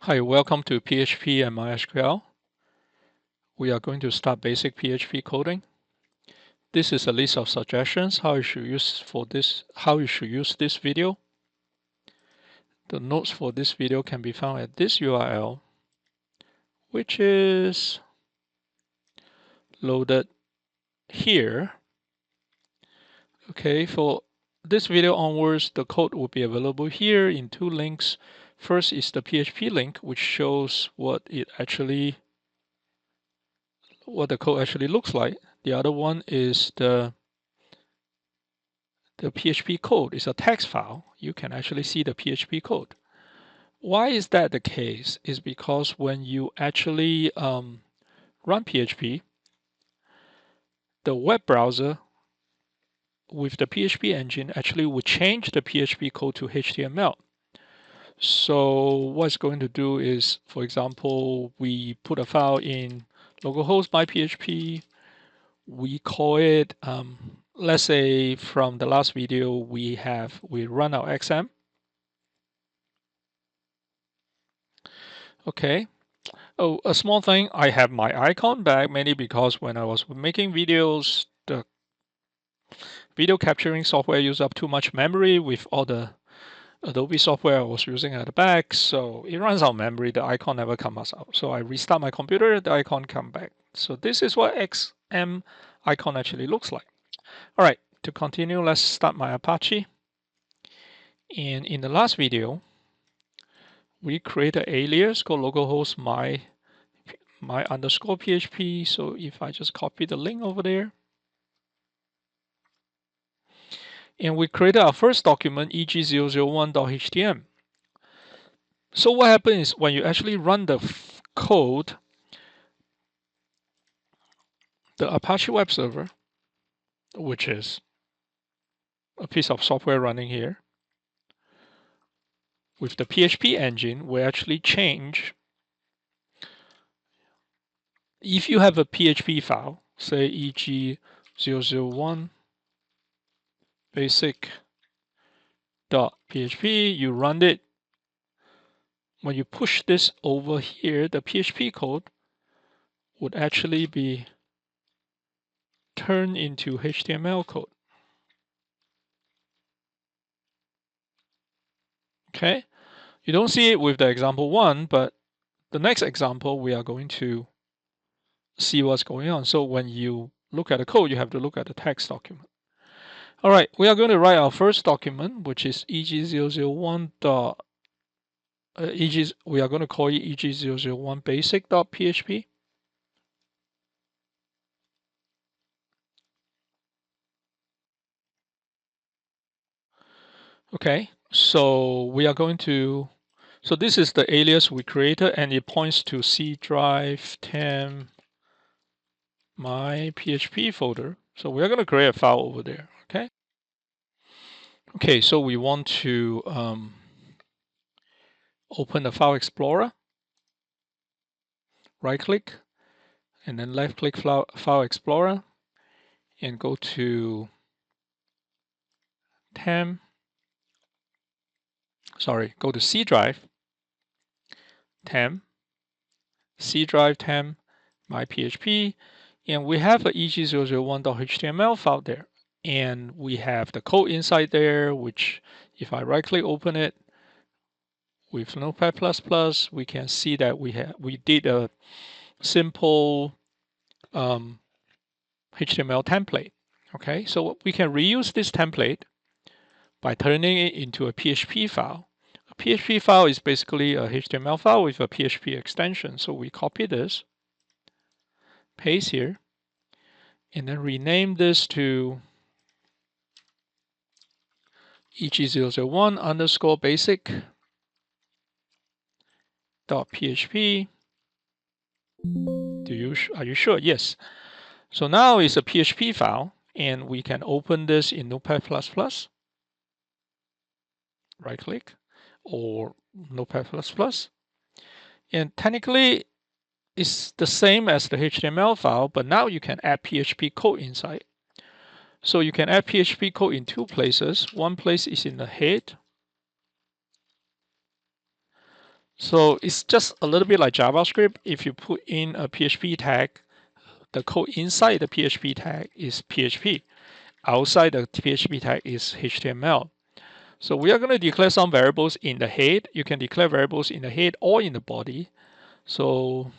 Hi, welcome to PHP and MySQL. We are going to start basic PHP coding. This is a list of suggestions how you should use this video. The notes for this video can be found at this URL, which is loaded here. Okay, for this video onwards, the code will be available here in two links. First is the PHP link, which shows what the code actually looks like. The other one is the PHP code. Is a text file. You can actually see the PHP code. Why is that the case? Is because when you actually run PHP, the web browser with the PHP engine actually will change the PHP code to HTML. So what's going to do is, for example, we put a file in localhost myPHP. We call it, let's say from the last video, we run our XM. Okay. Oh, a small thing, I have my icon back mainly because when I was making videos, the video capturing software used up too much memory with all the Adobe software I was using at the back. So it runs out of memory, the icon never comes out. So I restart my computer, the icon come back. So this is what XM icon actually looks like. All right, to continue, let's start my Apache. And in the last video, we create an alias called localhost my underscore PHP. So if I just copy the link over there, and we created our first document, eg001.htm. So what happens is when you actually run the code, the Apache web server, which is a piece of software running here, with the PHP engine, will actually change. If you have a PHP file, say eg001 basic.php, you run it. When you push this over here, the PHP code would actually be turned into HTML code. Okay, you don't see it with the example one, but the next example, we are going to see what's going on. So when you look at the code, you have to look at the text document. All right, we are going to write our first document, which is eg001. We are going to call it eg001 basic.php. Okay, so we are going to, so this is the alias we created, and it points to C drive temp my PHP folder. So we're going to create a file over there. Okay. Okay, so we want to open the File Explorer, right click, and then left click File Explorer, and go to go to C drive, C drive temp my PHP, and we have a eg001.html file there. And we have the code inside there, which if I right click open it with Notepad++, we can see that we did a simple HTML template. Okay, so we can reuse this template by turning it into a PHP file. A PHP file is basically a HTML file with a PHP extension. So we copy this, paste here, and then rename this to eg001 underscore basic dot php. Are you sure? Yes. So now it's a PHP file, and we can open this in Notepad++. Right click, or Notepad++. And technically, it's the same as the HTML file, but now you can add PHP code inside. So you can add PHP code in two places. One place is in the head. So it's just a little bit like JavaScript. If you put in a PHP tag, the code inside the PHP tag is PHP. Outside the PHP tag is HTML. So we are going to declare some variables in the head. You can declare variables in the head or in the body. So,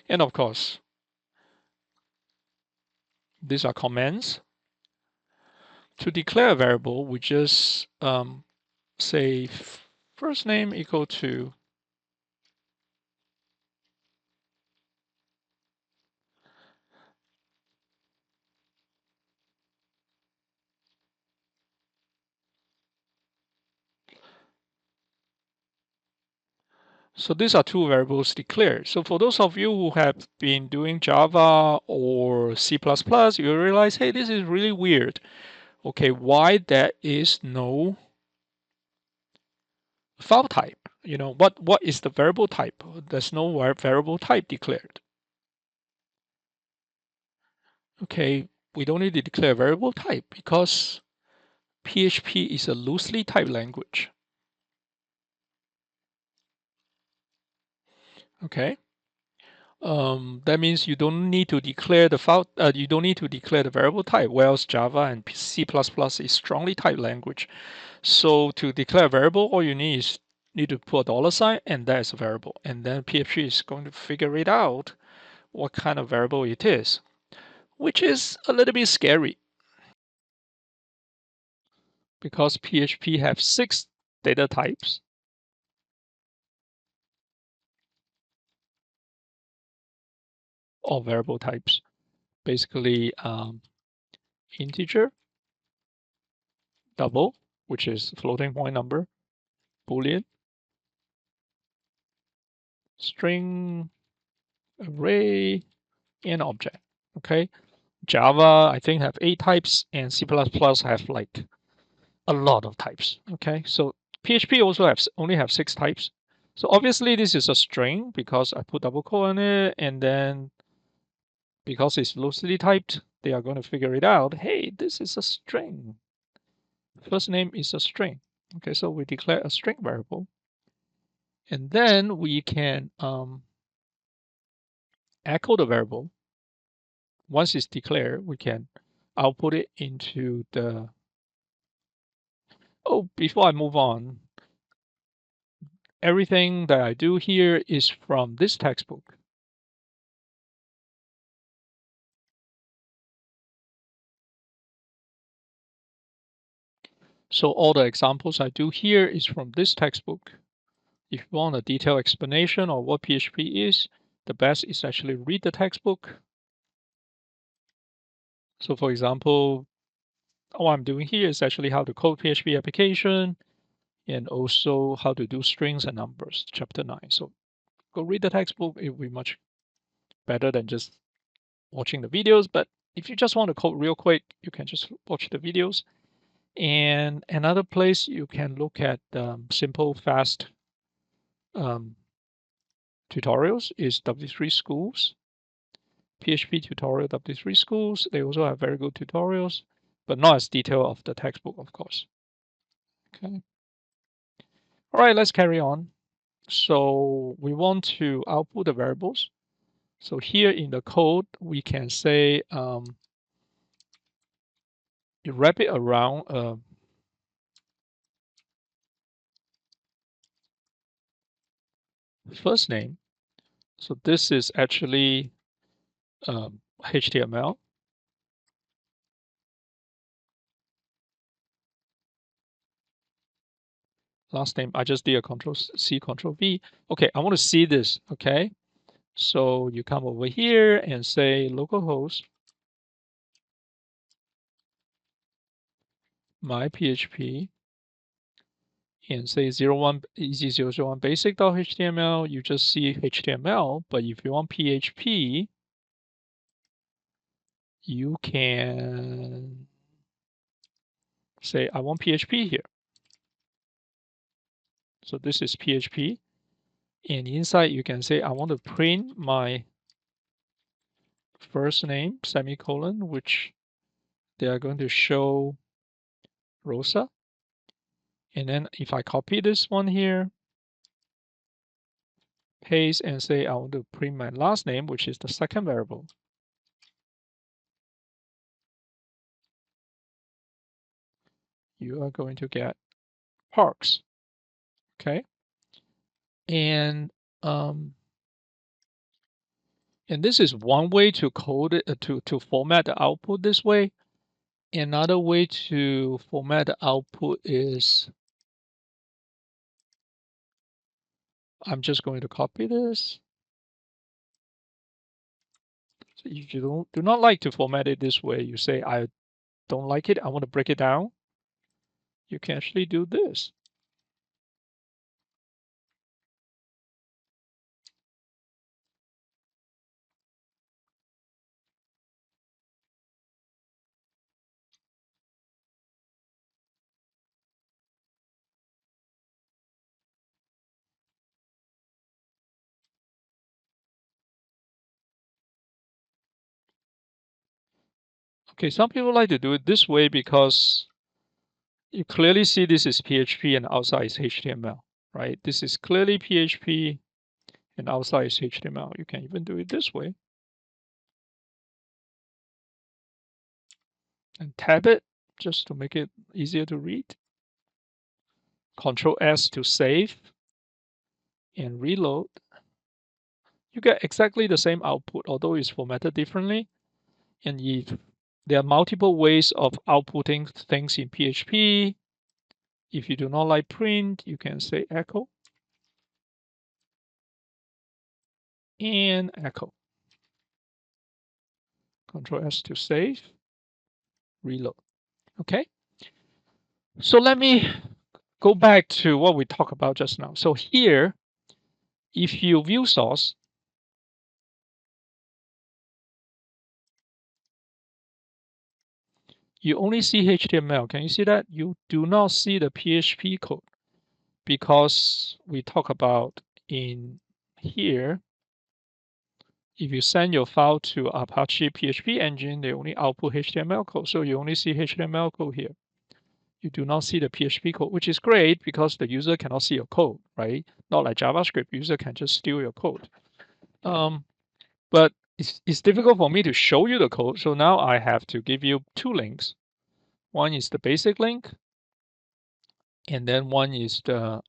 and of course, these are commands. To declare a variable, we just say first name equal to so these are two variables declared. So for those of you who have been doing Java or C++, you realize, hey, this is really weird. Okay, why there is no file type? You know, what is the variable type? There's no variable type declared. Okay, we don't need to declare variable type because PHP is a loosely typed language. Okay. That means you don't need to declare the file. You don't need to declare the variable type. Whereas Java and C++ is strongly typed language. So to declare a variable, all you need to put a dollar sign, and that is a variable. And then PHP is going to figure it out what kind of variable it is, which is a little bit scary because PHP have 6 data types or variable types. Basically, integer, double, which is floating point number, boolean, string, array, and object. Okay. Java, I think, have 8 types, and C++ have like a lot of types. Okay. So PHP also only have 6 types. So obviously this is a string because I put double quote on it, and then because it's loosely typed, they are going to figure it out. Hey, this is a string. First name is a string. Okay, so we declare a string variable, and then we can echo the variable. Once it's declared, we can output it into the. Oh, before I move on, everything that I do here is from this textbook. So all the examples I do here is from this textbook. If you want a detailed explanation of what PHP is, the best is actually read the textbook. So for example, what I'm doing here is actually how to code PHP application and also how to do strings and numbers, chapter 9. So go read the textbook. It will be much better than just watching the videos. But if you just want to code real quick, you can just watch the videos. And another place you can look at simple, fast um, tutorials is W3 Schools, PHP tutorial W3 Schools. They also have very good tutorials, but not as detailed of the textbook, of course. Okay. All right, let's carry on. So we want to output the variables. So here in the code, we can say you wrap it around first name. So this is actually HTML. Last name, I just did a Control C, Control V. Okay, I want to see this. Okay, so you come over here and say localhost my PHP and say 01 easy001 basic.html. You just see HTML, but if you want PHP, you can say I want PHP here. So this is PHP. And inside you can say I want to print my first name, semicolon, which they are going to show Rosa. And then if I copy this one here, paste and say I want to print my last name, which is the second variable. You are going to get Parks. Okay. And this is one way to code it, to format the output this way. Another way to format the output is I'm just going to copy this. So if you do not like to format it this way, you say I don't like it, I want to break it down. You can actually do this. Okay, some people like to do it this way because you clearly see this is PHP and outside is HTML, right? This is clearly PHP and outside is HTML. You can even do it this way and tab it just to make it easier to read. Control S to save and reload. You get exactly the same output, although it's formatted differently. And if there are multiple ways of outputting things in PHP, if you do not like print, you can say echo and echo. Control S to save, reload. Okay. So let me go back to what we talked about just now. So here, if you view source, you only see HTML. Can you see that? You do not see the PHP code because we talk about in here, if you send your file to Apache PHP engine, they only output HTML code. So you only see HTML code here. You do not see the PHP code, which is great because the user cannot see your code, right? Not like JavaScript, user can just steal your code. But it's difficult for me to show you the code. So now I have to give you two links. One is the basic link, and then one is the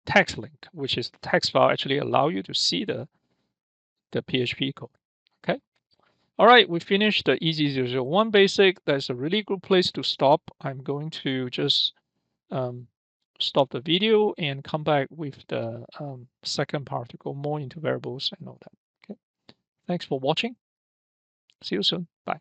text link, which is the text file actually allow you to see the PHP code. Okay. All right, we finished the EZ001 basic. That's a really good place to stop. I'm going to just stop the video and come back with the second part to go more into variables and all that. Okay. Thanks for watching. See you soon. Bye.